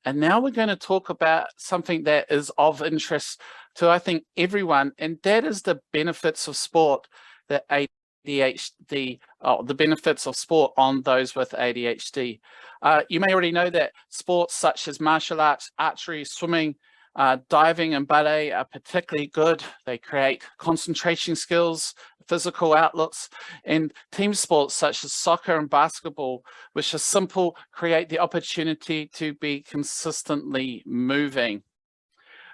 And now we're going to talk about something that is of interest to, I think, everyone, and that is the benefits of sport that ADHD, the benefits of sport on those with ADHD. You may already know that sports such as martial arts, archery, swimming, diving and ballet are particularly good. They create concentration skills, physical outlets, and team sports such as soccer and basketball, which are simple, create the opportunity to be consistently moving.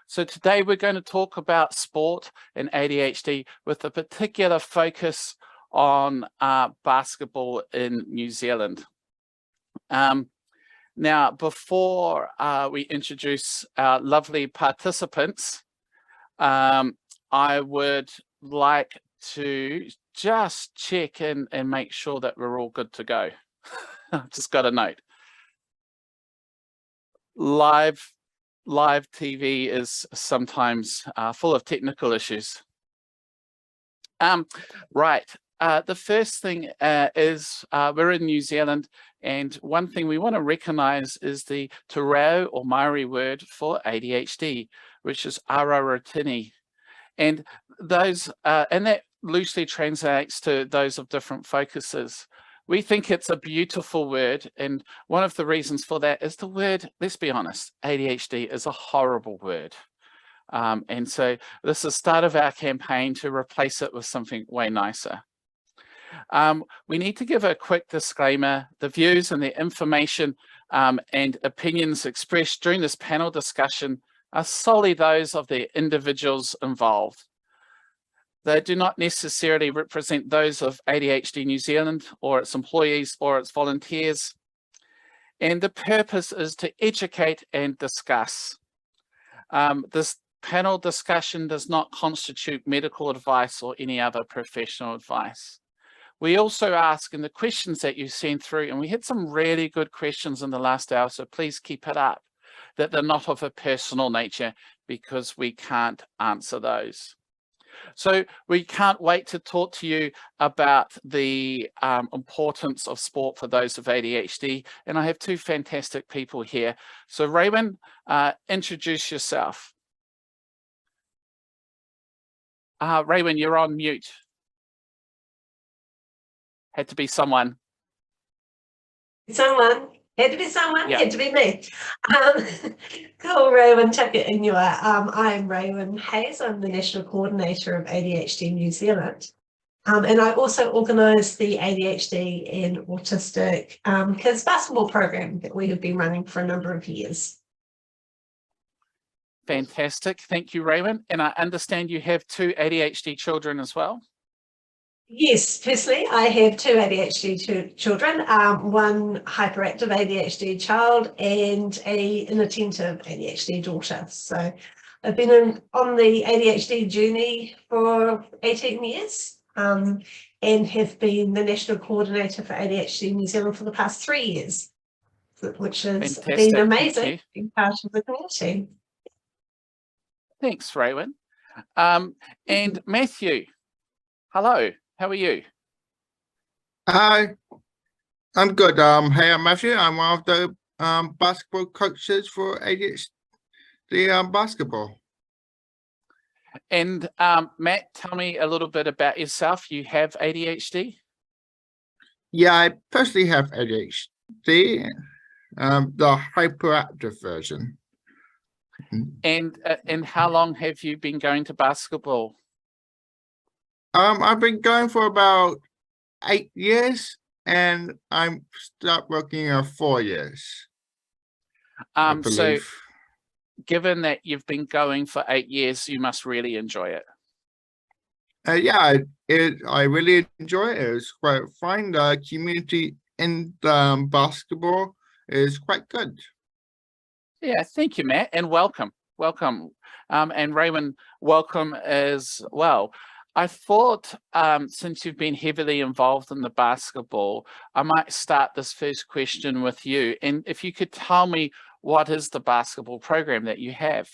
So today we're going to talk about sport and ADHD with a particular focus on basketball in New Zealand. Now, before we introduce our lovely participants, I would like to just check in and make sure that we're all good to go. I've just got a note. Live TV is sometimes full of technical issues. Right. The first thing is we're in New Zealand, and one thing we want to recognize is the Te Reo or Maori word for ADHD, which is arawatini. And those and that loosely translates to those of different focuses. We think it's a beautiful word, and one of the reasons for that is the word, let's be honest, ADHD is a horrible word. And so this is the start of our campaign to replace it with something way nicer. We need to give a quick disclaimer. The views and the information and opinions expressed during this panel discussion are solely those of the individuals involved. They do not necessarily represent those of ADHD New Zealand or its employees or its volunteers. And the purpose is to educate and discuss. This panel discussion does not constitute medical advice or any other professional advice. We also ask in the questions that you sent through, and we had some really good questions in the last hour, so please keep it up, that they're not of a personal nature because we can't answer those. So we can't wait to talk to you about the importance of sport for those of ADHD. And I have two fantastic people here. So Raewyn, introduce yourself. Raewyn, you're on mute. Had to be someone. Someone. Had to be someone, yeah. Had to be me. Cool, Raewyn, taka ingoa. I'm Raewyn Heays. I'm the National Coordinator of ADHD New Zealand. And I also organise the ADHD and Autistic Kids Basketball program that we have been running for a number of years. Fantastic. Thank you, Raewyn. And I understand you have two ADHD children as well. Yes, personally, I have two ADHD children, one hyperactive ADHD child and an inattentive ADHD daughter. So I've been on the ADHD journey for 18 years and have been the National Coordinator for ADHD New Zealand for the past 3 years, which has been amazing being part of the community. Thanks, Raewyn. And Matthew, hello. How are you? Hi, I'm good. Hey, I'm Matthew. I'm one of the basketball coaches for ADHD basketball. And Matt, tell me a little bit about yourself. You have ADHD? Yeah, I personally have ADHD, the hyperactive version. And how long have you been going to basketball? I've been going for about 8 years, and I'm start working 4 years. So given that you've been going for 8 years, you must really enjoy it. Yeah, I really enjoy it. It's quite fun. The community in basketball is quite good. Yeah, thank you, Matt, and welcome. And Raewyn, welcome as well. I thought since you've been heavily involved in the basketball, I might start this first question with you. And if you could tell me, what is the basketball program that you have?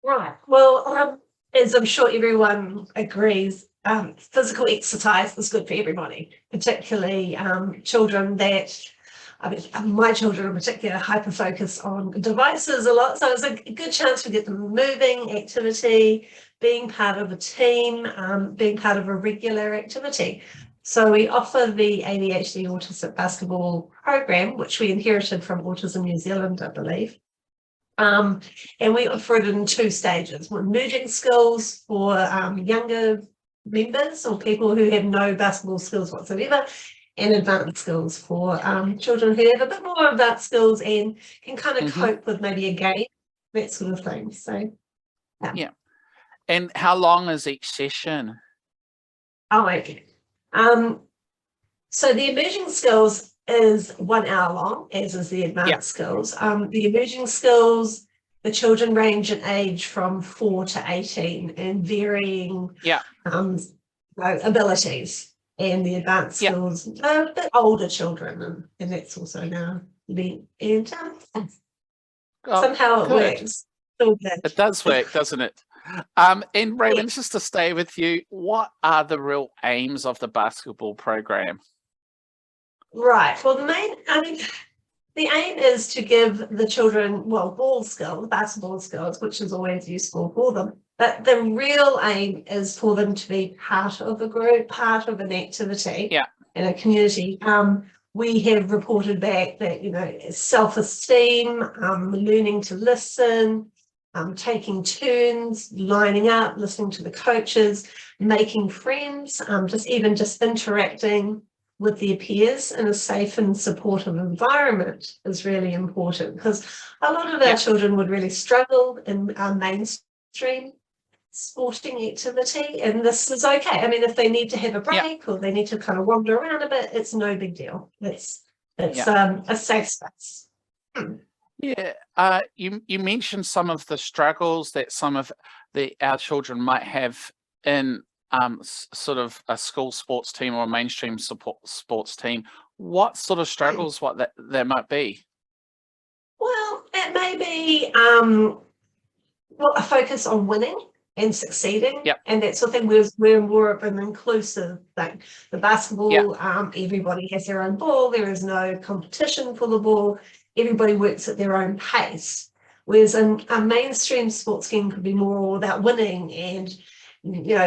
Right. Well, as I'm sure everyone agrees, physical exercise is good for everybody, particularly children that I mean, my children in particular hyper-focus on devices a lot, so it's a good chance to get them moving, activity, being part of a team, being part of a regular activity. So we offer the ADHD Autistic Basketball program, which we inherited from Autism New Zealand, I believe. And we offer it in 2 stages: emerging skills for younger members or people who have no basketball skills whatsoever, and advanced skills for children who have a bit more advanced skills and can kind of cope with maybe a game, that sort of thing. So, yeah. And how long is each session? Oh, okay. So the emerging skills is 1 hour long, as is the advanced skills. The emerging skills, the children range in age from 4 to 18 and varying abilities. And the advanced skills, a bit older children, and that's also now and somehow it works. So good. It does work, doesn't it? And Raewyn, just to stay with you, what are the real aims of the basketball program? Right. Well, the aim is to give the children, ball skills, basketball skills, which is always useful for them. But the real aim is for them to be part of a group, part of an activity in a community. We have reported back that, self-esteem, learning to listen, taking turns, lining up, listening to the coaches, making friends, just interacting with their peers in a safe and supportive environment is really important, because a lot of our children would really struggle in our mainstream sporting activity, and this is okay. I mean, if they need to have a break or they need to kind of wander around a bit, it's no big deal. It's a safe space. Yeah, you mentioned some of the struggles that some of our children might have in sort of a school sports team or a mainstream sports team. What sort of struggles there might be? Well, it may be a focus on winning and succeeding, and that sort of thing. We're more of an inclusive thing. The basketball, everybody has their own ball. There is no competition for the ball. Everybody works at their own pace. Whereas a mainstream sports game could be more about winning and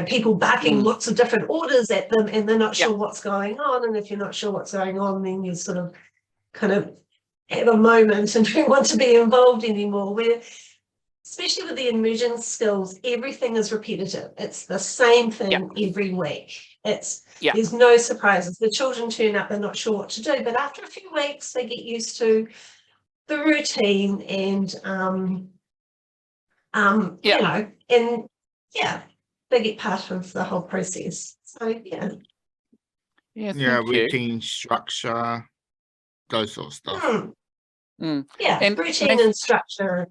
people backing lots of different orders at them, and they're not sure what's going on. And if you're not sure what's going on, then you sort of kind of have a moment and don't want to be involved anymore. Where, especially with the emerging skills, everything is repetitive. It's the same thing every week. There's no surprises. The children turn up, they're not sure what to do, but after a few weeks, they get used to the routine and they get part of the whole process. So routine, structure, those sort of stuff. And routine and structure.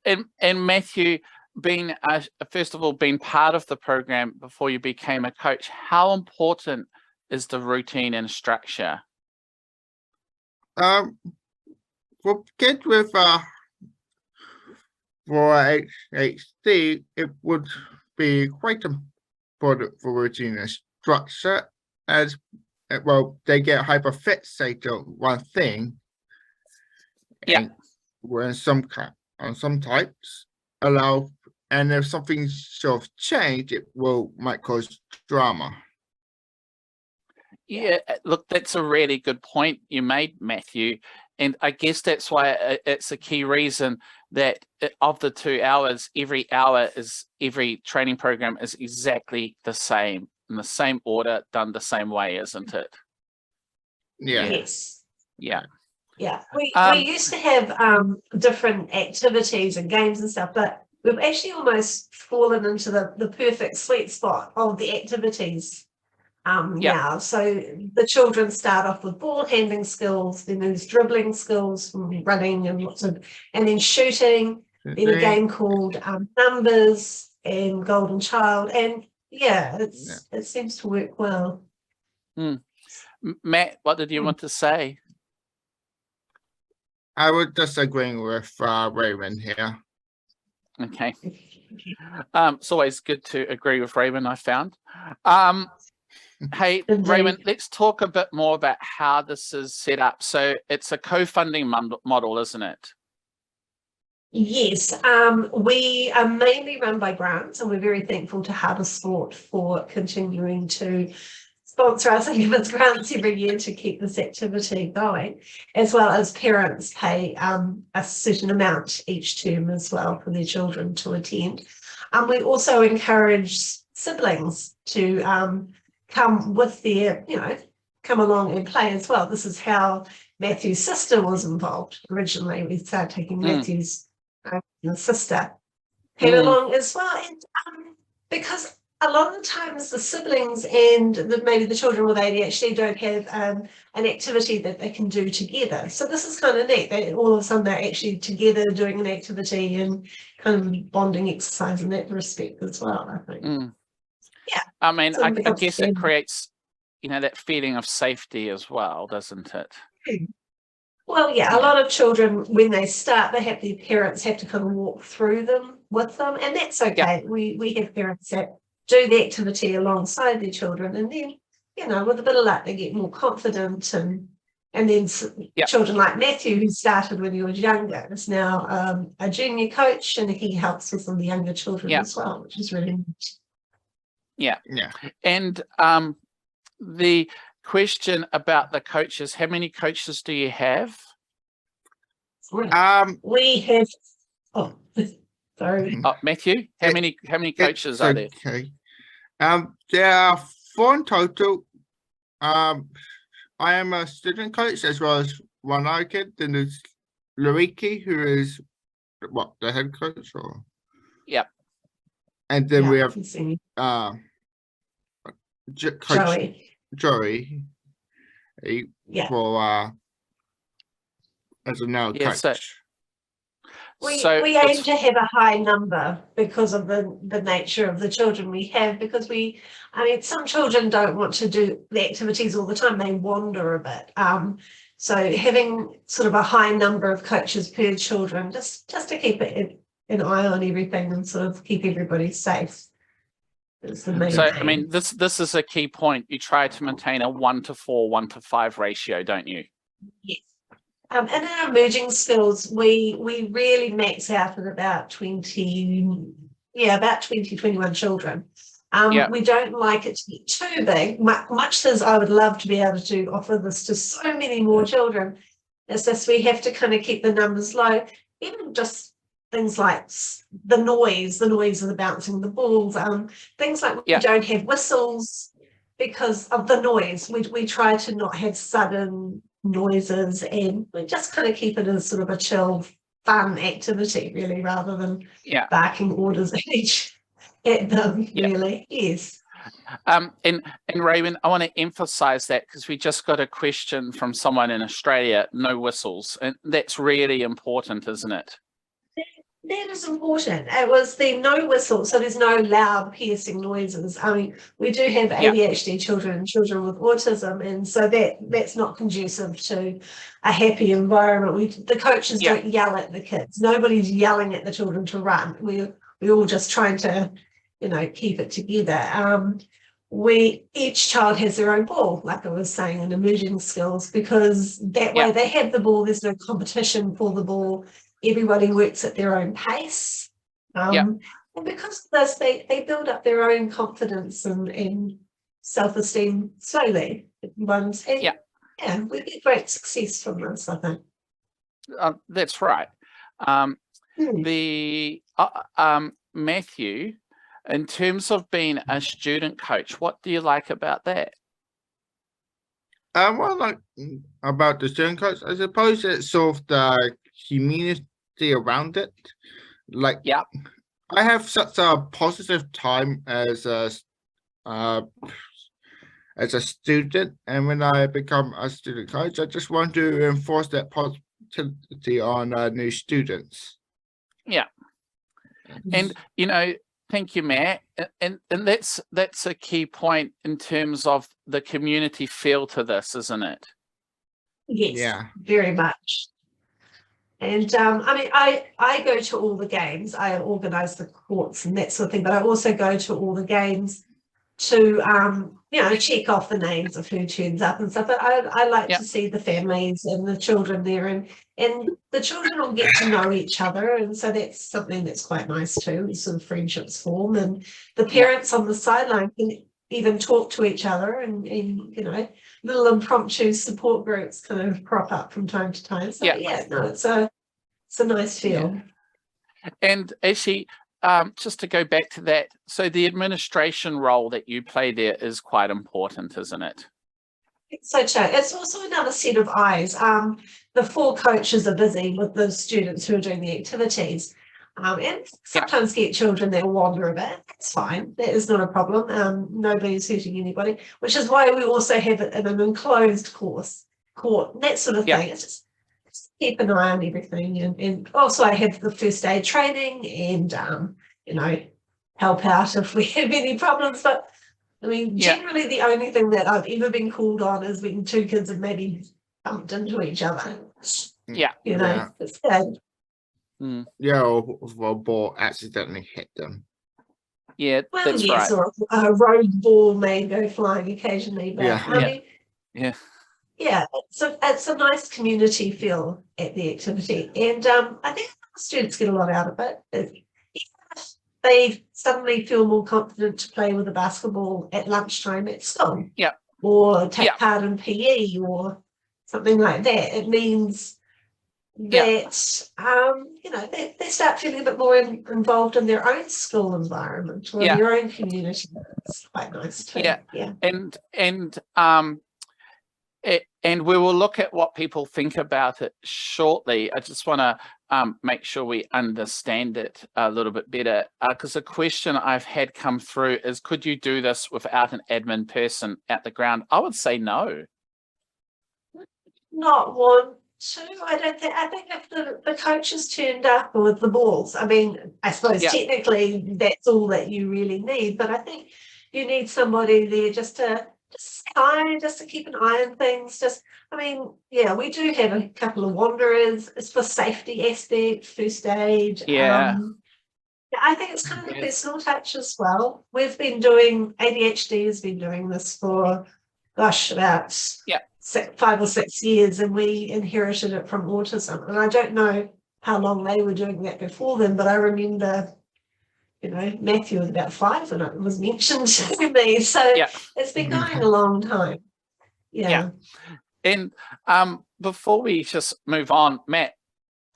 And Matthew, being first of all, being part of the program before you became a coach, how important is the routine and structure? For kids with for ADHD, it would be quite important for routine and structure, as they get hyperfixated on one thing. And when some types allow, and if something sort of change, might cause drama. Yeah, look, that's a really good point you made, Matthew. And I guess that's why it's a key reason that of the 2 hours, every training program is exactly the same, in the same order, done the same way, isn't it? Yes. Yeah. We used to have different activities and games and stuff, but we've actually almost fallen into the perfect sweet spot of the activities now. So the children start off with ball handling skills, then there's dribbling skills, running and then shooting, then a game called Numbers and Golden Child, and it seems to work well. Matt, what did you want to say? I would disagree with Raewyn here. Okay. It's always good to agree with Raewyn, I found. Hey, Indeed. Raewyn, let's talk a bit more about how this is set up. So it's a co-funding model, isn't it? Yes, we are mainly run by grants, and we're very thankful to Harvest Sport for continuing to sponsor us and give us grants every year to keep this activity going, as well as parents pay a certain amount each term as well for their children to attend. We also encourage siblings to come with their, come along and play as well. This is how Matthew's sister was involved originally. We started taking Matthew's sister came along as well, and because a lot of the times the siblings and maybe the children with ADHD don't have an activity that they can do together. So this is kind of neat. They all of a sudden they're actually together doing an activity and kind of bonding exercise in that respect as well, I think. Yeah. I mean, So I guess it creates, that feeling of safety as well, doesn't it? Well, yeah, a lot of children, when they start, their parents have to kind of walk through them with them, and that's okay. We have parents that do the activity alongside their children, and then, with a bit of luck, they get more confident, and then children like Matthew, who started when he was younger, is now a junior coach, and he helps with some of the younger children as well, which is really neat. Yeah. And the question about the coaches, how many coaches do you have? We have sorry. Matthew, how many coaches are there? Okay. There are 4 in total. I am a student coach as well as one other kid. Then there's Lariki, who is the head coach, or and then we have Coach Joey, for as a now coach. We aim to have a high number because of the nature of the children we have, because some children don't want to do the activities all the time, they wander a bit. So having sort of a high number of coaches per children, just to keep an eye on everything and sort of keep everybody safe. So, I mean, this is a key point. You try to maintain a 1-4, 1-5 ratio, don't you? Yes. And in our emerging skills, we really max out at about 21 children. We don't like it to be too big, much as I would love to be able to offer this to so many more children. It's just we have to kind of keep the numbers low, even just things like the noise of the bouncing the balls, things like we don't have whistles because of the noise. We try to not have sudden noises, and we just kind of keep it as sort of a chill, fun activity, really, rather than barking orders at them, really. Yes. And Raewyn, I want to emphasize that because we just got a question from someone in Australia, no whistles, and that's really important, isn't it? That is important. It was the no whistle, so there's no loud piercing noises. I mean, we do have ADHD children and children with autism, and so that's not conducive to a happy environment. The coaches don't yell at the kids. Nobody's yelling at the children to run. We're all just trying to, keep it together. Each child has their own ball, like I was saying, in emerging skills, because that way they have the ball. There's no competition for the ball. Everybody works at their own pace. And because of this, they build up their own confidence and self-esteem slowly. We get great success from this, I think. That's right. Matthew, in terms of being a student coach, what do you like about that? What I like about the student coach, I suppose it's sort of the community around it. I have such a positive time as a student, and when I become a student coach, I just want to enforce that positivity on new students. And thank you, Matt. And that's a key point in terms of the community feel to this, isn't it? Yes, very much. And I go to all the games. I organise the courts and that sort of thing, but I also go to all the games to check off the names of who turns up and stuff. But I like to see the families and the children there, and the children will get to know each other, and so that's something that's quite nice too. Sort of friendships form, and the parents on the sideline can even talk to each other, and little impromptu support groups kind of crop up from time to time. So it's a nice feel. And actually, just to go back to that, so the administration role that you play there is quite important, isn't it? So too. It's also another set of eyes. The 4 coaches are busy with the students who are doing the activities, and sometimes get children that wander a bit. That's fine. That is not a problem. Nobody's hurting anybody, which is why we also have it in an enclosed court, that sort of thing. It's just keep an eye on everything, and also I have the first aid training, and help out if we have any problems. But I mean, generally the only thing that I've ever been called on is when 2 kids have maybe bumped into each other. It's good. Or a ball accidentally hit them. Well, that's yes, right. or a road ball may go flying occasionally, but it's a nice community feel at the activity, and I think students get a lot out of it. Even if they suddenly feel more confident to play with a basketball at lunchtime at school, or take part in PE or something like that, it means that they start feeling a bit more involved in their own school environment or in their own community. It's quite nice too. And we will look at what people think about it shortly. I just want to make sure we understand it a little bit better, because a question I've had come through is, could you do this without an admin person at the ground? I would say no. Not want to. I don't think. I think if the coaches turned up with the balls, I mean, I suppose technically that's all that you really need, but I think you need somebody there just to keep an eye on things. We do have a couple of wanderers. It's for safety aspect, first aid. I think it's kind of a personal touch as well. ADHD has been doing this for, about 5 or 6 years, and we inherited it from autism. And I don't know how long they were doing that before then, but I remember, Matthew was about 5 when it was mentioned to me. So it's been going a long time. And before we just move on, Matt,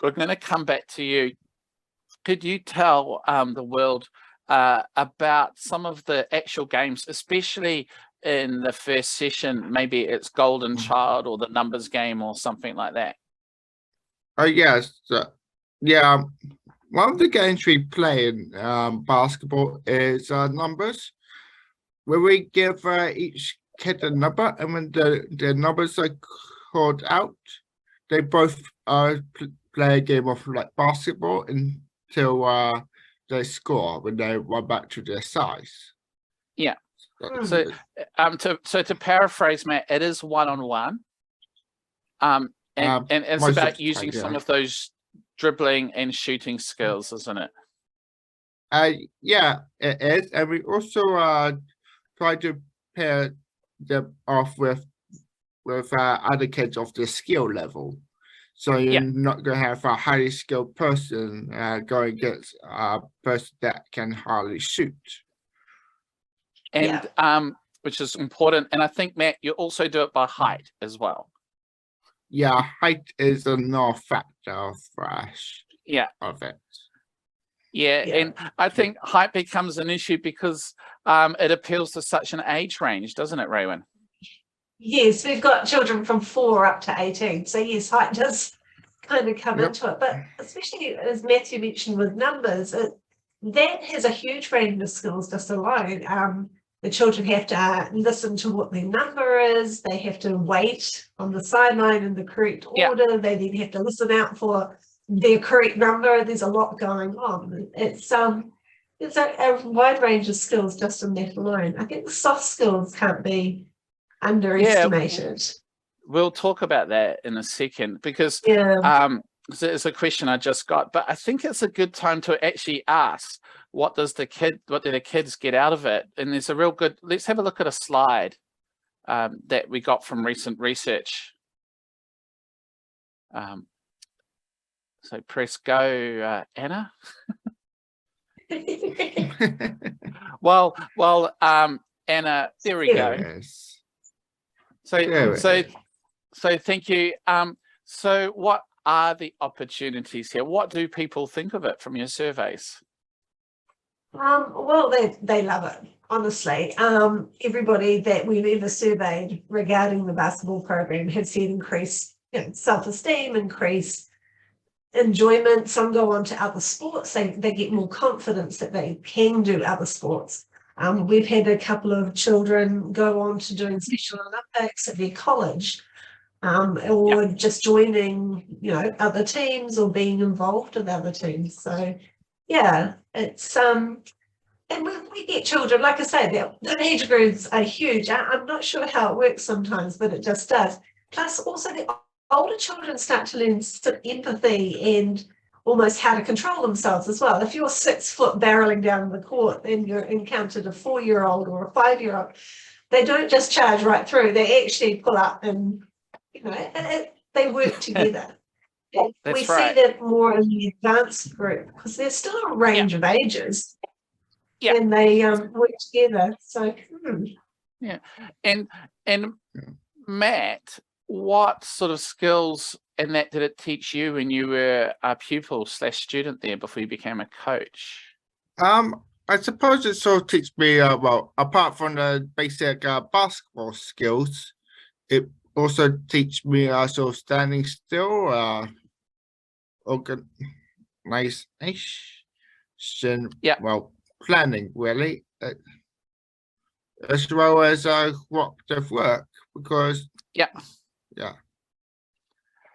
we're going to come back to you. Could you tell the world about some of the actual games, especially in the first session? Maybe it's Golden Child or the numbers game or something like that. Yes. One of the games we play in basketball is numbers, where we give each kid a number, and when the numbers are called out, they both play a game of basketball until they score when they run back to their size. So to paraphrase, Matt, it is one-on-one, and it's about using some of those dribbling and shooting skills, isn't it? It is, and we also try to pair them off with other kids of the skill level. So you're not going to have a highly skilled person going against a person that can hardly shoot. And which is important. And I think, Matt, you also do it by height as well. Height is another factor of it. And I think height becomes an issue because it appeals to such an age range, doesn't it, Raewyn? Yes, we've got children from 4 up to 18. So yes, height does kind of come into it. But especially as Matthew mentioned with numbers, that has a huge range of skills just alone. The children have to listen to what their number is. They have to wait on the sideline in the correct order. They then have to listen out for their correct number. There's a lot going on. It's a wide range of skills just in that alone. I think the soft skills can't be underestimated. We'll talk about that in a second, because it's a question I just got, but I think it's a good time to actually ask, what do the kids get out of it? And there's a real good, let's have a look at a slide that we got from recent research. So press go, Anna. Well, Anna, there we go. Yes. So thank you. So what are the opportunities here? What do people think of it from your surveys? Well, they love it, honestly. Everybody that we've ever surveyed regarding the basketball program has seen increased self-esteem, increased enjoyment. Some go on to other sports. They get more confidence that they can do other sports. We've had a couple of children go on to doing Special Olympics at their college, or just joining, other teams or being involved in other teams. So, yeah, it's and we get children, like I say, the age groups are huge. I'm not sure how it works sometimes, but it just does. Plus, also the older children start to learn empathy and almost how to control themselves as well. If you're 6 foot barreling down the court and you're encountered a 4-year-old or a 5-year-old, they don't just charge right through. They actually pull up and, they work together. We see that more in the advanced group because there's still a range of ages. And they work together. So and Matt, what sort of skills and that did it teach you when you were a pupil/student there before you became a coach? I suppose it sort of teaches me well, apart from the basic basketball skills, it also teaches me sort of standing still, organization, well, planning really, as well as cooperative work, because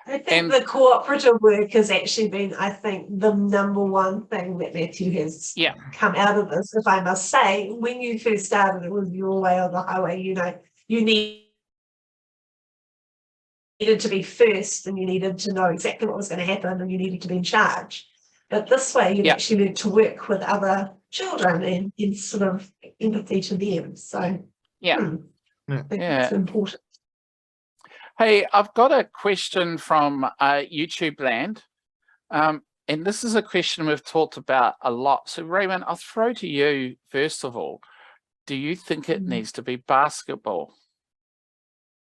I think the cooperative work has actually been, I think, the number one thing that Matthew has come out of this, if I must say. When you first started, it was your way or the highway. You needed to be first and you needed to know exactly what was going to happen and you needed to be in charge. But this way, you actually learned to work with other children and in sort of empathy to them. So I think it's important. Hey, I've got a question from YouTube land. And this is a question we've talked about a lot. So Raewyn, I'll throw to you first of all. Do you think it needs to be basketball?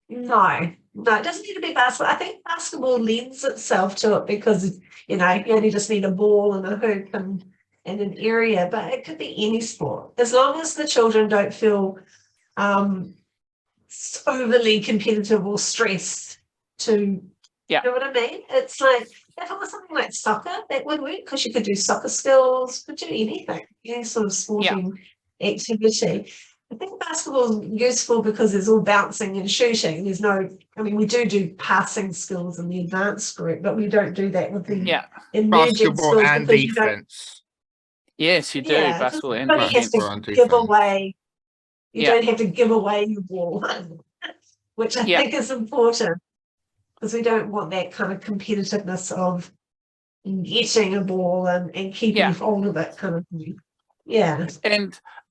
No, it doesn't need to be basketball. I think basketball lends itself to it because, you only just need a ball and a hoop and an area, but it could be any sport. As long as the children don't feel overly competitive or stressed to, you know what I mean? It's like, if it was something like soccer, that would work because you could do soccer skills, could do anything, any sort of sporting activity. I think basketball is useful because there's all bouncing and shooting. There's no, we do passing skills in the advanced group, but we don't do that with the emerging basketball skills and defense. Yes, you do. Basketball and defense. Give away. You don't have to give away your ball, which I think is important because we don't want that kind of competitiveness of getting a ball and keeping hold of it kind of thing.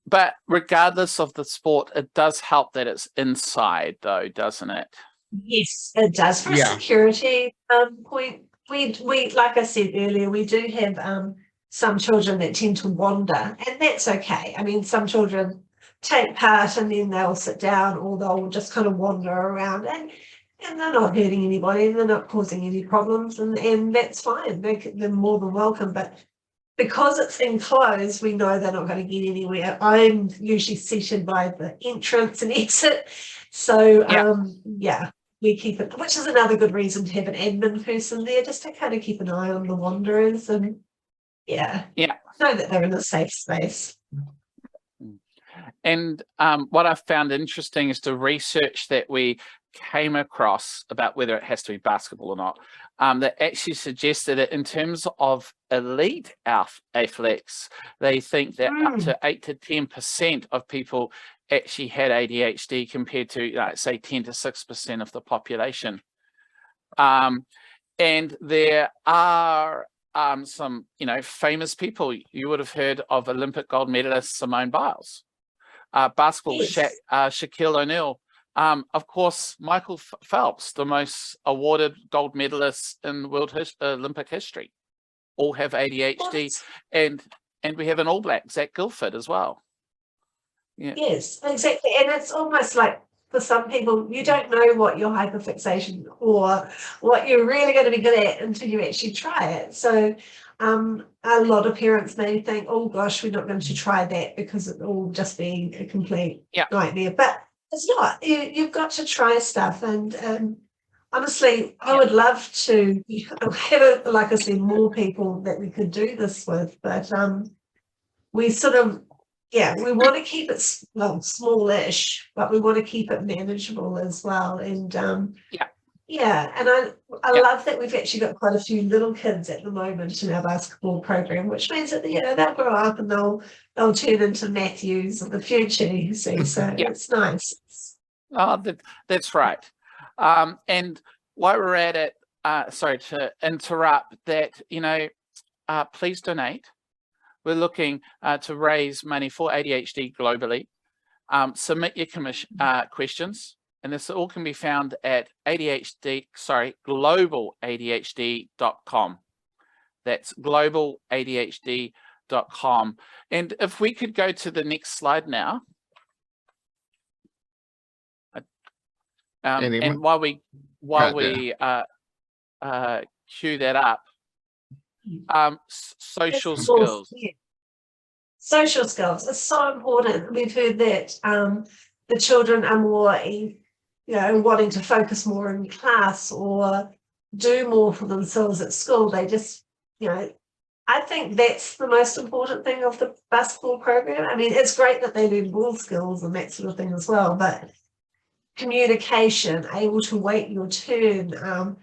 But regardless of the sport, it does help that it's inside though, doesn't it? Yes, it does. For a security point, we like I said earlier, we do have some children that tend to wander, and that's okay. Some children take part and then they'll sit down or they'll just kind of wander around and they're not hurting anybody, they're not causing any problems, and that's fine. They're more than welcome, but because it's enclosed, we know they're not going to get anywhere. I'm usually seated by the entrance and exit. So, we keep it, which is another good reason to have an admin person there, just to kind of keep an eye on the wanderers and, know that they're in a safe space. And what I found interesting is the research that we came across about whether it has to be basketball or not, that actually suggested that in terms of elite athletes, they think that up to 8 to 10% of people actually had ADHD compared to, say, 10 to 6% of the population. And there are some, famous people. You would have heard of Olympic gold medalist Simone Biles, basketball, Yes. Shaquille O'Neal. Of course, Michael Phelps, the most awarded gold medalist in Olympic history, all have ADHD, and we have an All Black, Zach Guilford, as well. Yeah. Yes, exactly. And it's almost like, for some people, you don't know what your hyperfixation or what you're really going to be good at until you actually try it. So a lot of parents may think, oh gosh, we're not going to try that because it will just be a complete nightmare. But it's not. You've got to try stuff. And honestly, I would love to have, like I said, more people that we could do this with. But we sort of, we want to keep it smallish, but we want to keep it manageable as well. And and I love that we've actually got quite a few little kids at the moment in our basketball program, which means that they'll grow up and they'll turn into Matthews in the future. You see, so it's nice. Oh, that's right. And while we're at it, sorry to interrupt. That please donate. We're looking to raise money for ADHD globally. Submit your questions, and this all can be found at globaladhd.com. That's globaladhd.com. And if we could go to the next slide now. And while we cue that up, social skills. Social skills are so important. We've heard that the children are more, wanting to focus more in class or do more for themselves at school. They just, I think that's the most important thing of the basketball program. I mean, it's great that they do ball skills and that sort of thing as well, but communication, able to wait your turn,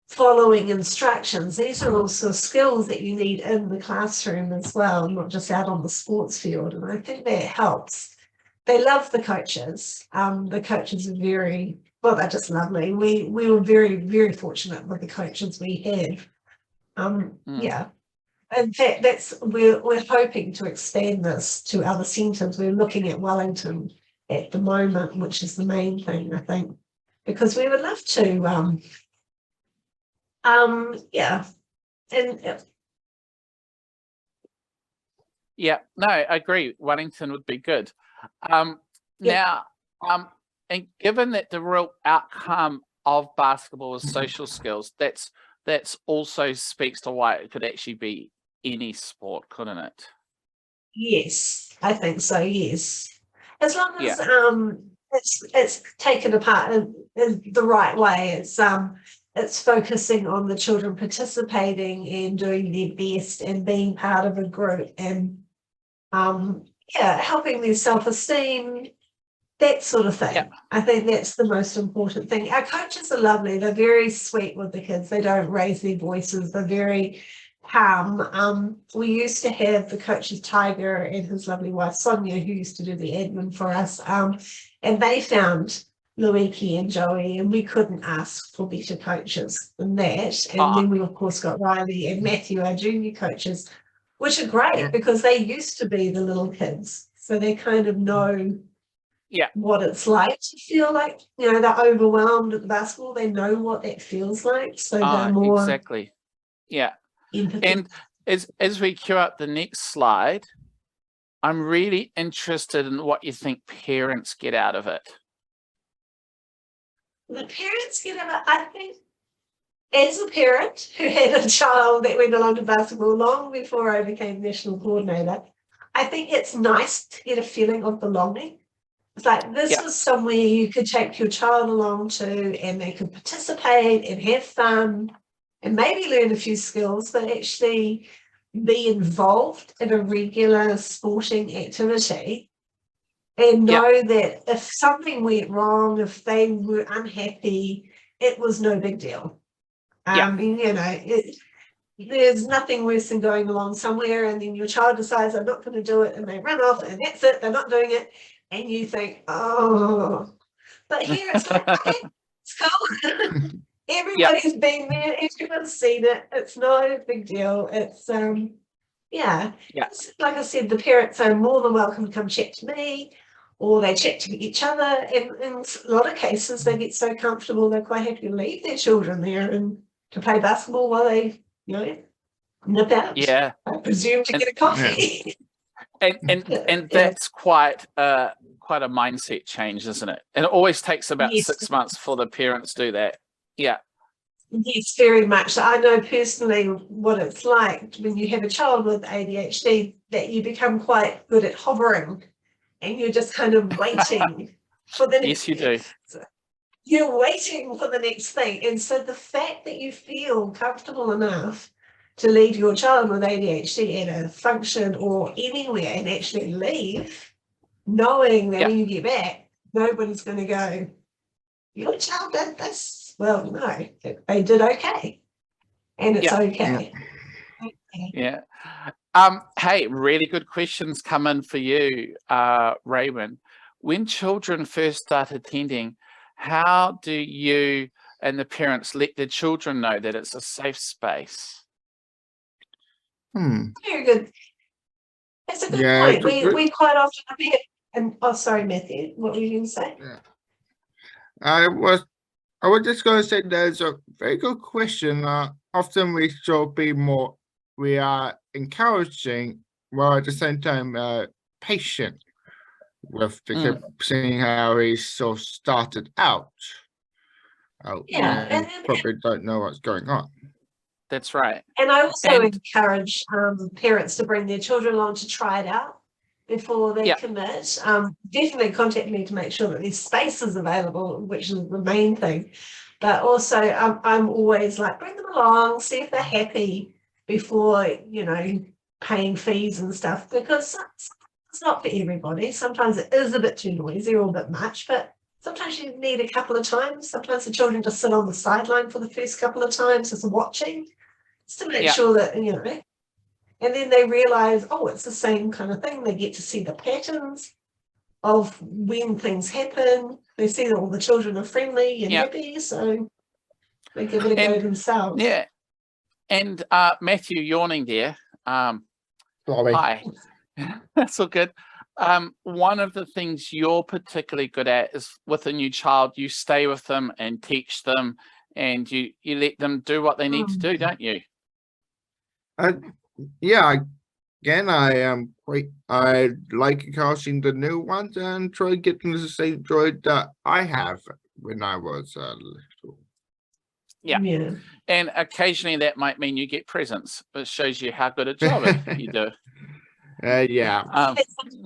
following instructions, these are also skills that you need in the classroom as well, not just out on the sports field. And I think that helps. They love the coaches. The coaches are they're just lovely. We were very, very fortunate with the coaches we have. In fact, we're hoping to expand this to other centres. We're looking at Wellington at the moment, which is the main thing, I think, because we would love to no, I agree. Wellington would be good. Now, and given that the real outcome of basketball is social skills, that's also speaks to why it could actually be any sport, couldn't it? Yes, I think so. Yes, as long as it's taken apart in the right way. It's focusing on the children participating and doing their best and being part of a group and helping their self-esteem, that sort of thing. I think that's the most important thing. Our coaches are lovely. They're very sweet with the kids. They don't raise their voices. They're very calm. We used to have the coaches Tiger and his lovely wife Sonia, who used to do the admin for us, and they found Luiki and Joey, and we couldn't ask for better coaches than that. And then we of course got Riley and Matthew, our junior coaches, which are great because they used to be the little kids, so they kind of know what it's like to feel like, they're overwhelmed at the basketball. They know what that feels like, so they're more empathy. And as we cue up the next slide, I'm really interested in what you think parents get out of it. The parents get it. I think, as a parent who had a child that went along to basketball long before I became national coordinator, I think it's nice to get a feeling of belonging. It's like this was somewhere you could take your child along to, and they could participate and have fun and maybe learn a few skills, but actually be involved in a regular sporting activity. And know that if something went wrong, if they were unhappy, it was no big deal. There's nothing worse than going along somewhere and then your child decides, I'm not going to do it, and they run off and that's it, they're not doing it. And you think, oh, but here it's like, okay, it's cool. Everybody's been there, everyone's seen it. It's no big deal. It's yeah. Like I said, the parents are more than welcome to come chat to me, or they chat to each other. And in a lot of cases, they get so comfortable they're quite happy to leave their children there and to play basketball while they, nip out. Yeah. I presume to get a coffee. And that's quite a mindset change, isn't it? And it always takes about 6 months for the parents do that. Yeah. Yes, very much. I know personally what it's like when you have a child with ADHD, that you become quite good at hovering and you're just kind of waiting for the next Yes, you do. You're waiting for the next thing. And so the fact that you feel comfortable enough to leave your child with ADHD at a function or anywhere and actually leave, knowing that when you get back, nobody's going to go, your child did this. Well, no, they did okay. And it's okay. Yeah. Hey, really good questions come in for you, Raewyn. When children first start attending, how do you and the parents let the children know that it's a safe space? Very good. That's a good point. We quite often have, and sorry, Matthew, what were you going to say? I was just going to say there's a very good question. Often we should be more, we are encouraging, while at the same time patient with the kid, seeing how he sort of started out. And probably don't know what's going on. That's right. And I also encourage parents to bring their children along to try it out before they commit. Definitely contact me to make sure that there's spaces available, which is the main thing. But also, I'm always like, bring them along, see if they're happy before, paying fees and stuff, because it's not for everybody. Sometimes it is a bit too noisy or a bit much, but sometimes you need a couple of times. Sometimes the children just sit on the sideline for the first couple of times, just watching, just to make sure that, and then they realize, oh, it's the same kind of thing. They get to see the patterns of when things happen. They see that all the children are friendly and happy, so they give it a go themselves. Yeah. And Matthew, yawning there. Sorry. Hi. That's all good. One of the things you're particularly good at is with a new child, you stay with them and teach them, and you let them do what they need to do, don't you? Yeah, again, I like encouraging the new ones and try to get them the same joy that I have when I was little. Yeah. And occasionally that might mean you get presents, but it shows you how good a job you do. Yeah.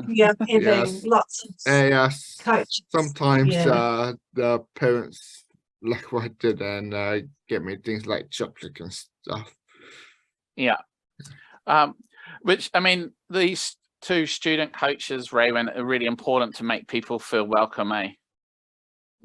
Having lots of coaches. Sometimes the parents like what I did and get me things like chocolate and stuff. Yeah. Which, I mean, these two student coaches, Raewyn, are really important to make people feel welcome, eh?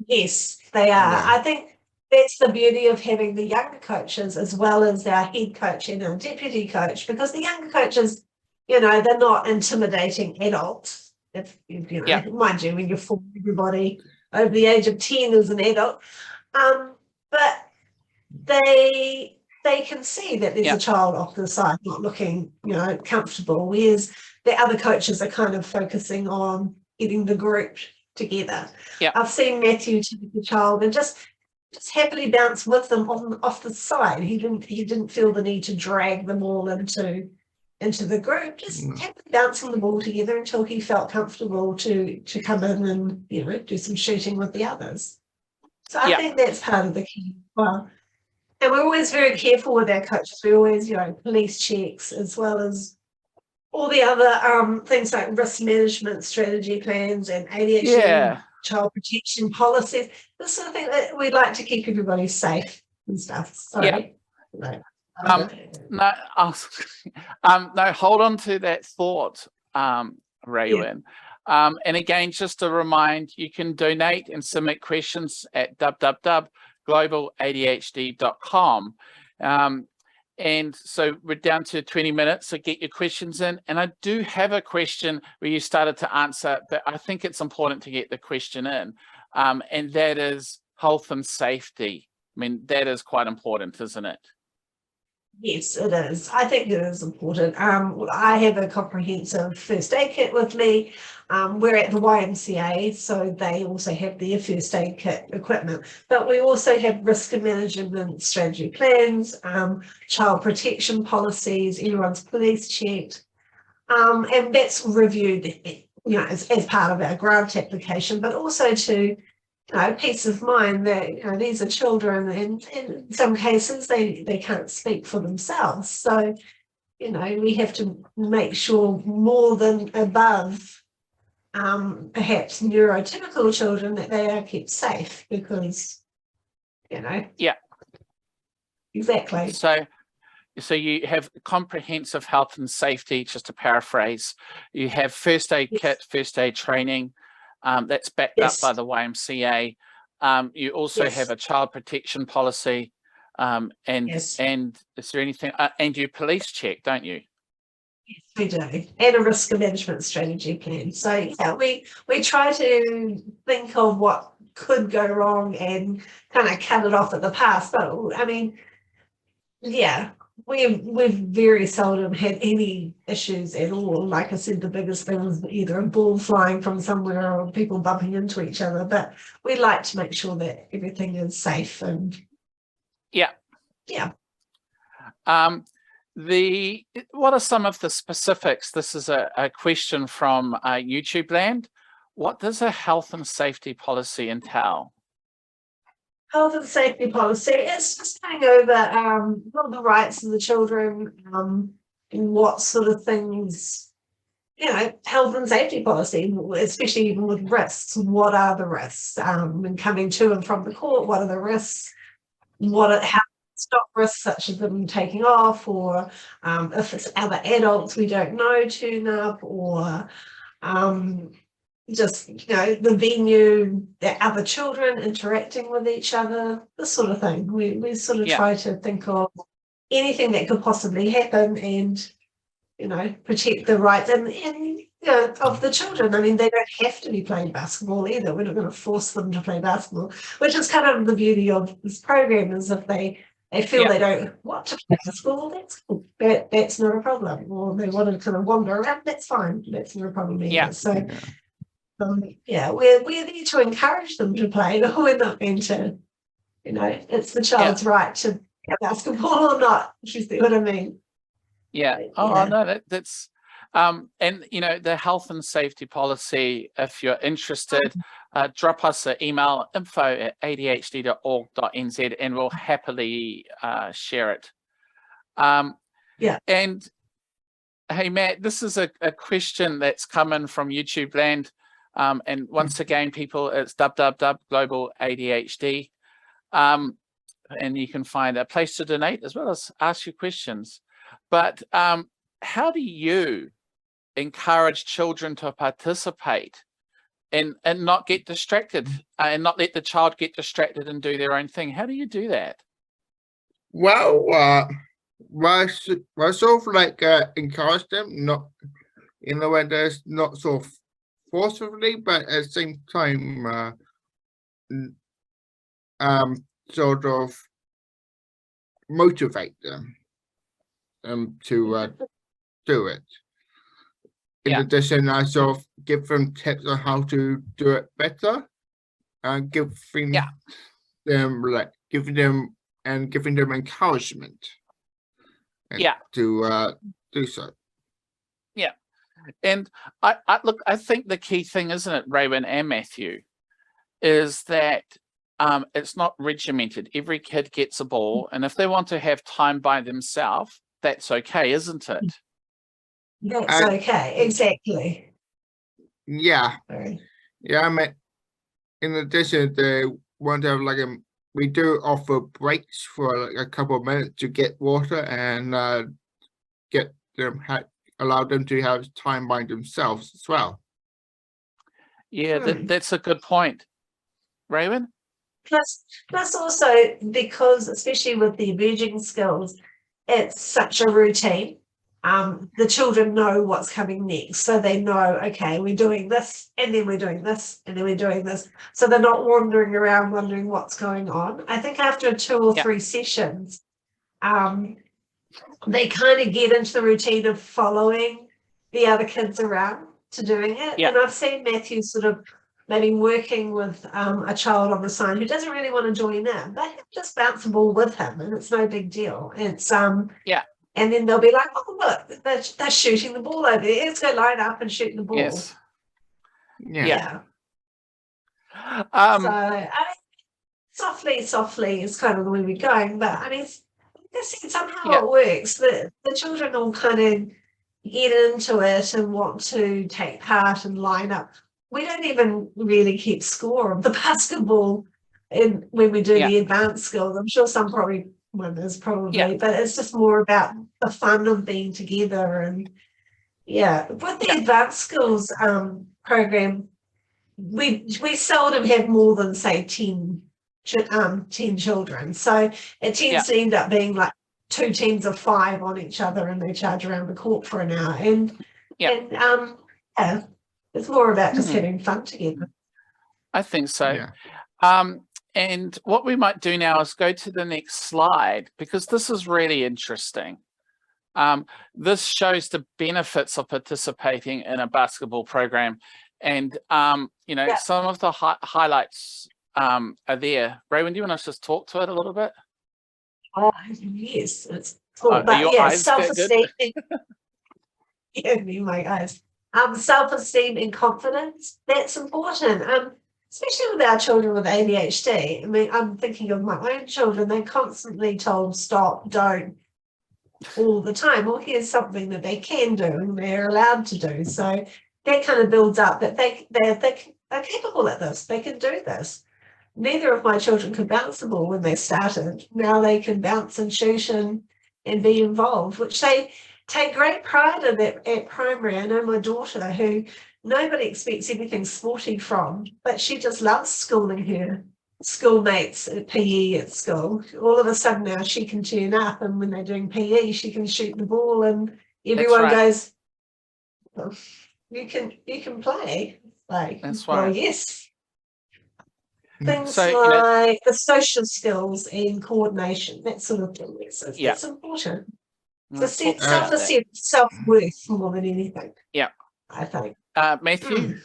Yes, they are. Yeah. I think that's the beauty of having the younger coaches as well as our head coach and our deputy coach, because the younger coaches, they're not intimidating adults. If mind you, when you're 4, everybody over the age of 10 is an adult. But they can see that there's a child off to the side not looking, comfortable, whereas the other coaches are kind of focusing on getting the group together. Yeah. I've seen Matthew take the child and just happily bounce with them off the side. He didn't feel the need to drag them all into the group, just happily bouncing the ball together until he felt comfortable to come in and do some shooting with the others. So I think that's part of the key. Well, and we're always very careful with our coaches. We always, police checks, as well as all the other things like risk management strategy plans and ADHD child protection policies. This sort of thing that we'd like to keep everybody safe and stuff. Sorry. No, hold on to that thought, Raewyn. And again, just to remind, you can donate and submit questions at www.globaladhd.com. And so we're down to 20 minutes, so get your questions in. And I do have a question where you started to answer, but I think it's important to get the question in. And that is health and safety I mean, that is quite important, isn't it? Yes, it is. I think it is important. I have a comprehensive first aid kit with me. We're at the YMCA, so they also have their first aid kit equipment. But we also have risk management strategy plans, child protection policies, everyone's police checked. And that's reviewed, as part of our grant application, but also to peace of mind that, these are children and in some cases they can't speak for themselves. So, we have to make sure more than above perhaps neurotypical children that they are kept safe because, Yeah. Exactly. So you have comprehensive health and safety, just to paraphrase. You have first aid kit, first aid training, that's backed up by the YMCA. You also have a child protection policy, and is there anything? And you police check, don't you? Yes, we do, and a risk management strategy plan. So yeah, we try to think of what could go wrong and kind of cut it off at the pass. But I mean, yeah. We've very seldom had any issues at all. Like I said, the biggest thing was either a ball flying from somewhere or people bumping into each other. But we like to make sure that everything is safe and yeah. What are some of the specifics? This is a question from YouTube land. What does a health and safety policy entail? Health and safety policy, it's just going over what are the rights of the children, and what sort of things, health and safety policy, especially even with risks. What are the risks? When coming to and from the court, what are the risks? How to stop risks such as them taking off, or if it's other adults we don't know turn up, or just the venue, the other children interacting with each other, this sort of thing. We sort of try to think of anything that could possibly happen and protect the rights and of the children. I mean, they don't have to be playing basketball either. We're not going to force them to play basketball, which is kind of the beauty of this program, is if they feel they don't want to play basketball, that's cool. That's not a problem. Or they want to kind of wander around, that's fine. That's not a problem either. So we're there to encourage them to play. We're not going to, it's the child's right to play basketball or not, if you see what I mean. Yeah. No, that's and the health and safety policy, if you're interested, drop us an email, info@adhd.org.nz, and we'll happily share it. And hey, Matt, this is a question that's come in from YouTube land. And once again, people, it's Global ADHD. And you can find a place to donate as well as ask your questions. But how do you encourage children to participate and not get distracted and not let the child get distracted and do their own thing? How do you do that? Well, I sort of like encourage them, not in the way there's not sort of forcefully, but at the same time, sort of motivate them to do it. In addition, I sort of give them tips on how to do it better, and giving them encouragement. To do so. Yeah. And I think the key thing, isn't it, Raewyn and Matthew, is that it's not regimented. Every kid gets a ball, and if they want to have time by themselves, that's okay, isn't it? That's okay, exactly. Yeah. I mean, in addition, they want to have we do offer breaks for a couple of minutes to get water and allow them to have time by themselves as well. Yeah, that's a good point. Raewyn? Plus also, because especially with the emerging skills, it's such a routine. the children know what's coming next. So they know, okay, we're doing this, and then we're doing this, and then we're doing this. So they're not wandering around wondering what's going on. I think after 2 or 3 sessions, they kind of get into the routine of following the other kids around to doing it. And I've seen Matthew sort of maybe working with a child on the side who doesn't really want to join in, but just bounce the ball with him, and it's no big deal. It's and then they'll be like, oh, look, they're shooting the ball over there. Let's go line up and shoot the ball. Yes. Yeah. So, I mean, softly is kind of the way we're going. But, I mean, somehow it works. The children all kind of get into it and want to take part and line up. We don't even really keep score of the basketball when we do the advanced skills. I'm sure some probably winners but it's just more about the fun of being together. And with the advanced skills program, we seldom have more than say 10 children, so it tends to end up being like 2 teams of 5 on each other, and they charge around the court for an hour, and it's more about just having fun together. I think so. And what we might do now is go to the next slide, because this is really interesting. This shows the benefits of participating in a basketball program. And, you know, some of the highlights are there. Raewyn, do you want to just talk to it a little bit? Yes, it's cool. But self-esteem. Me, my eyes. Self-esteem and confidence, that's important. Especially with our children with ADHD. I mean, I'm thinking of my own children. They're constantly told stop, don't, all the time. Well, here's something that they can do and they're allowed to do. So that kind of builds up that they're capable at this. They can do this. Neither of my children could bounce the ball when they started. Now they can bounce and shoot and be involved, which they take great pride in at primary. I know my daughter, who nobody expects anything sporty from, but she just loves schooling her schoolmates at PE at school. All of a sudden now she can turn up, and when they're doing PE, she can shoot the ball, and everyone goes, oh, you can play. Like, that's right. Well, yes. Things like the social skills and coordination, that sort of thing. It's important. Self-esteem, self-worth more than anything. I think. Matthew?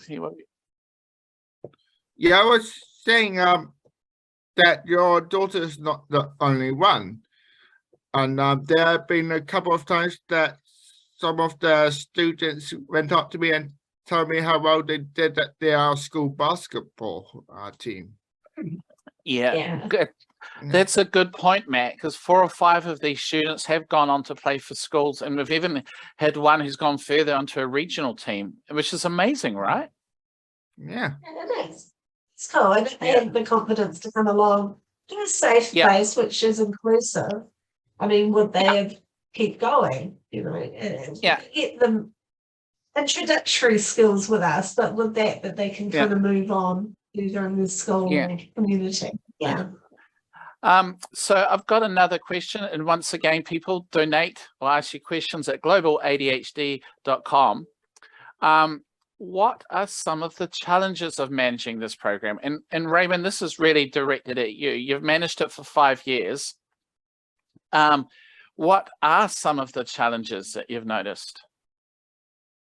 I was saying that your daughter is not the only one. And there have been a couple of times that some of the students went up to me and told me how well they did at their school basketball team. Good. That's a good point, Matt, because 4 or 5 of these students have gone on to play for schools, and we've even had one who's gone further onto a regional team, which is amazing, right? Yeah, it is. It's cool. And they have the confidence to come along to a safe place, which is inclusive. I mean, would they have keep going? You know, get them introductory skills with us, but with that they can kind of move on during the school community. So I've got another question, and once again, people donate or ask you questions at globaladhd.com. What are some of the challenges of managing this program? And Raewyn, this is really directed at you. You've managed it for 5 years. What are some of the challenges that you've noticed?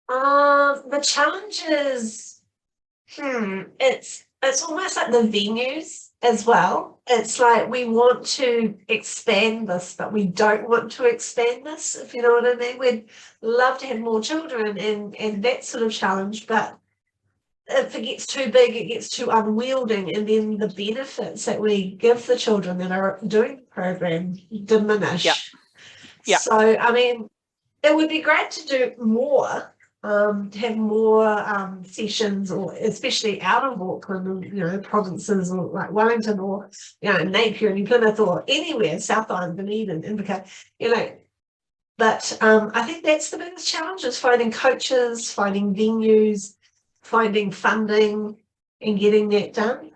The challenges, it's almost like the venues as well. It's like we want to expand this, but we don't want to expand this, if you know what I mean. We'd love to have more children and that sort of challenge, but if it gets too big, it gets too unwielding, and then the benefits that we give the children that are doing the program diminish. So, I mean, it would be great to do more. To have more sessions, or especially out of Auckland, you know, provinces or like Wellington or, you know, Napier and Plymouth or anywhere, South Island, Dunedin, Invercargill, you know. But I think that's the biggest challenge, is finding coaches, finding venues, finding funding and getting that done.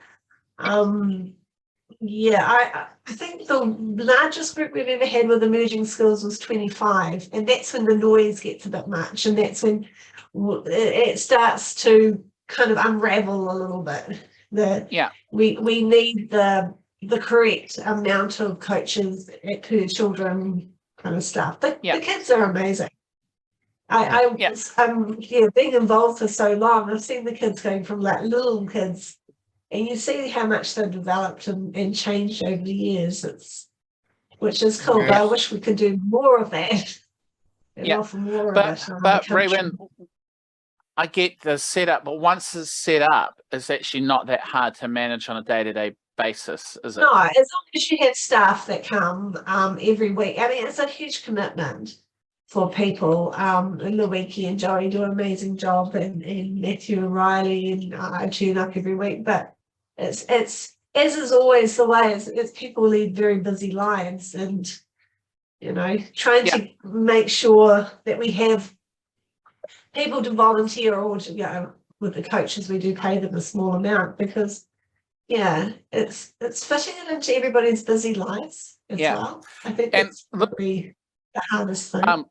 Yeah, I think the largest group we've ever had with emerging skills was 25, and that's when the noise gets a bit much, and that's when it starts to kind of unravel a little bit. We need the correct amount of coaches per children kind of stuff. The kids are amazing. Being involved for so long, I've seen the kids going from like little kids, and you see how much they've developed and changed over the years. Which is cool. But I wish we could do more of that and offer more of it. But Raewyn, I get the setup, but once it's set up, it's actually not that hard to manage on a day-to-day basis, is it? No, as long as you have staff that come every week. I mean, it's a huge commitment for people. Louise and Joey do an amazing job, and Matthew and Riley, and I tune up every week. But it's as is always the way. It's people lead very busy lives, and trying to make sure that we have people to volunteer, or with the coaches we do pay them a small amount, because it's fitting it into everybody's busy lives as well. I think that's probably the hardest thing.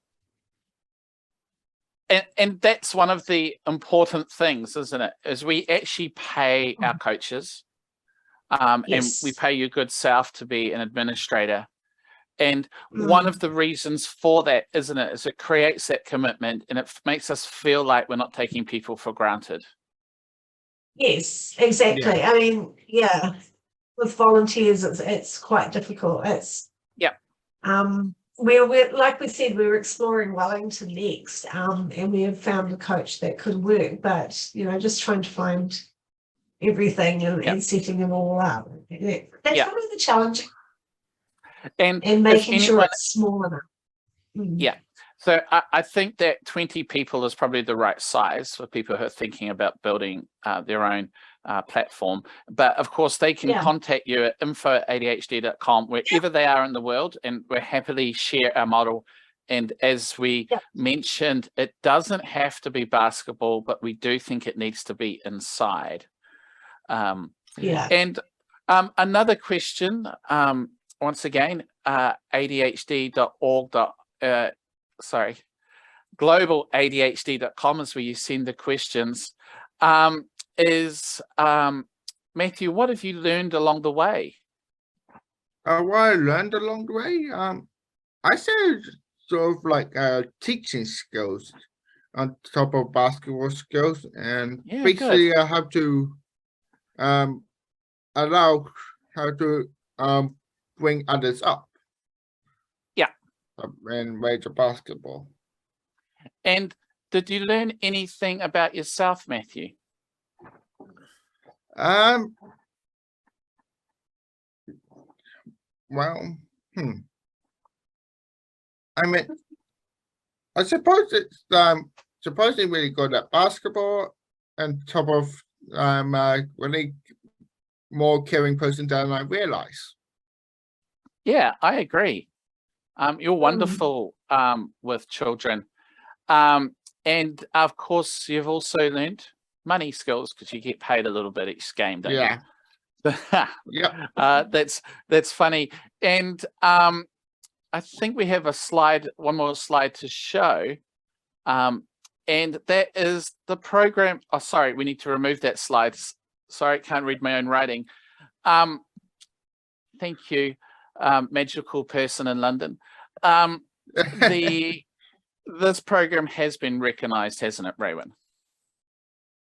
And that's one of the important things, isn't it? Is we actually pay our coaches, and we pay your good self to be an administrator. And one of the reasons for that, isn't it, is it creates that commitment, and it makes us feel like we're not taking people for granted. Yes, exactly. I mean, with volunteers, it's quite difficult. We're like we said, we were exploring Wellington next, and we have found a coach that could work, but just trying to find everything and setting them all up. That's probably the challenge. And making sure it's small enough. So I think that 20 people is probably the right size for people who are thinking about building their own platform. But of course, they can contact you at info@adhd.com wherever they are in the world, and we'll happily share our model. And as we mentioned, it doesn't have to be basketball, but we do think it needs to be inside. And another question, once again, ADHD.org. Global ADHD.com is where you send the questions. Matthew, what have you learned along the way? What I learned along the way, I said sort of like teaching skills on top of basketball skills, and basically I have to allow how to bring others up. And major basketball. And did you learn anything about yourself, Matthew? Well, I mean, I suppose it's supposedly really good at basketball, and top of really more caring person than I realize. Yeah, I agree. You're wonderful with children. And of course, you've also learned money skills, because you get paid a little bit each game, don't you? That's funny. And I think we have one more slide to show. And that is the program. Oh, sorry, we need to remove that slide. Sorry, I can't read my own writing. Thank you. Magical person in London. This program has been recognized, hasn't it, Raewyn?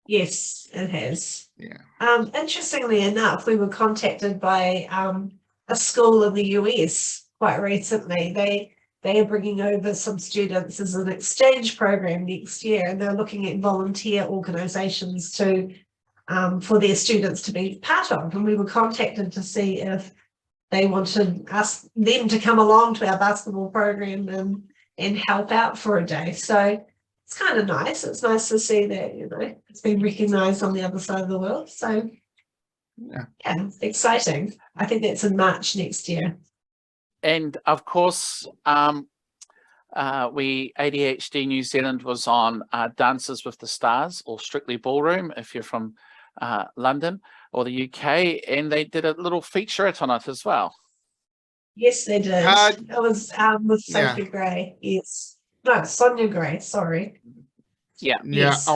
Yes, it has. Interestingly enough, we were contacted by a school in the US quite recently. They are bringing over some students as an exchange program next year, and they're looking at volunteer organizations for their students to be part of. And we were contacted to see if they wanted them to come along to our basketball program and help out for a day. So it's kind of nice. It's nice to see that, it's been recognised on the other side of the world. So exciting. I think that's in March next year. And of course, ADHD New Zealand was on Dances with the Stars, or Strictly Ballroom if you're from London. or the UK, and they did a little featurette on it as well. Yes, they did. It was with yeah. Sophie Gray. Yes. No, Sonia Gray, sorry. Yeah. Yeah, Yes.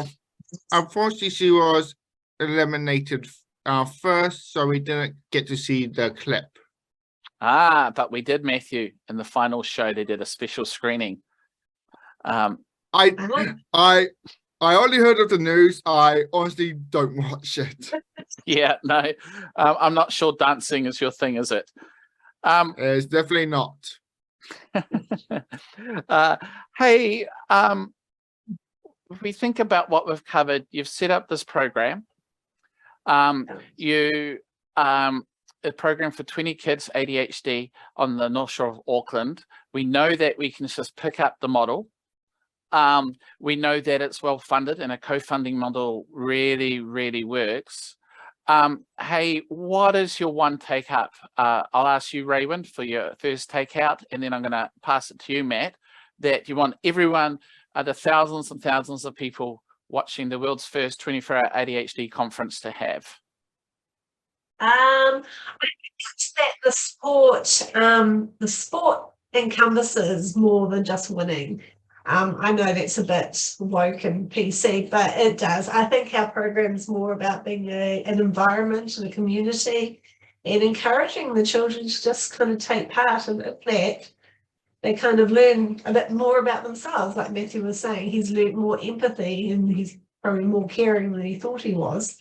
unfortunately, she was eliminated first, so we didn't get to see the clip. Ah, but we did, Matthew, in the final show. They did a special screening. I only heard of the news. I honestly don't watch it. Yeah, no, I'm not sure dancing is your thing, is it? It's definitely not. Hey, if we think about what we've covered, you've set up this program. A program for 20 kids ADHD on the North Shore of Auckland. We know that we can just pick up the model. We know that it's well funded, and a co-funding model really, really works. Hey, what is your one take up? I'll ask you, Raewyn, for your first take out, and then I'm going to pass it to you, Matt, that you want everyone, the thousands and thousands of people watching the world's first 24-hour ADHD conference to have. I think it's that the sport encompasses more than just winning. I know that's a bit woke and PC, but it does. I think our program's more about being an environment and a community, and encouraging the children to just kind of take part in that. They kind of learn a bit more about themselves, like Matthew was saying. He's learned more empathy, and he's probably more caring than he thought he was.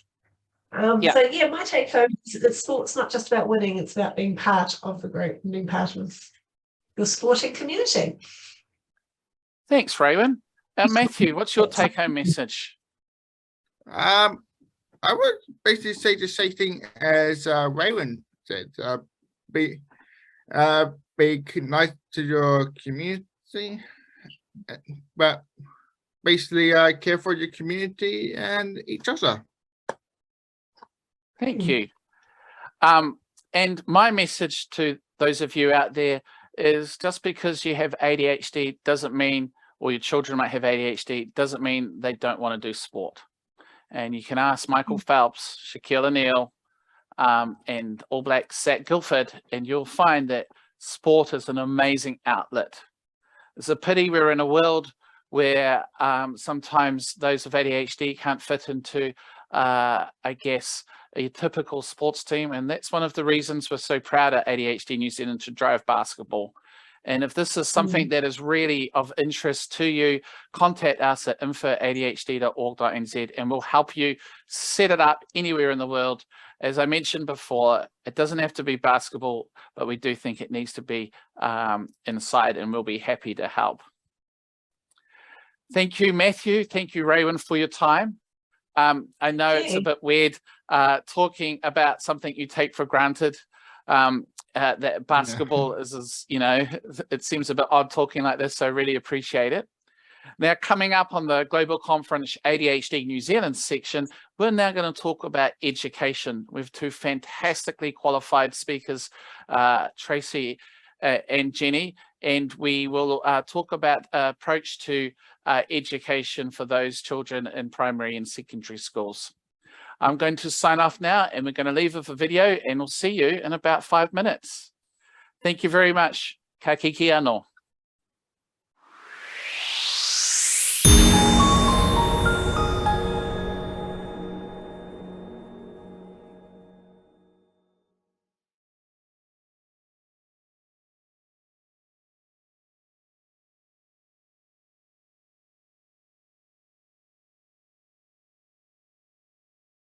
So yeah, my take home is that sport's not just about winning, it's about being part of the group and being part of your sporting community. Thanks, Raewyn. Matthew, what's your take home message? I would basically say the same thing as Raewyn said. Be nice to your community, but basically care for your community and each other. Thank you. And my message to those of you out there is, just because you have ADHD doesn't mean, or your children might have ADHD, doesn't mean they don't want to do sport. And you can ask Michael Phelps, Shaquille O'Neal, and All Blacks Zach Gilford, and you'll find that sport is an amazing outlet. It's a pity we're in a world where sometimes those with ADHD can't fit into, I guess, a typical sports team, and that's one of the reasons we're so proud at ADHD New Zealand to drive basketball. And if this is something that is really of interest to you, contact us at info@adhd.org.nz, and we'll help you set it up anywhere in the world. As I mentioned before, it doesn't have to be basketball, but we do think it needs to be inside, and we'll be happy to help. Thank you, Matthew. Thank you, Raewyn, for your time. I know it's a bit weird talking about something you take for granted. That basketball is, you know, it seems a bit odd talking like this, so I really appreciate it. Now, coming up on the Global Conference ADHD New Zealand section, we're now going to talk about education with two fantastically qualified speakers, Tracy and Jenny, and we will talk about approach to education for those children in primary and secondary schools. I'm going to sign off now, and we're going to leave with a video, and we'll see you in about 5 minutes. Thank you very much. Ka kiki anō.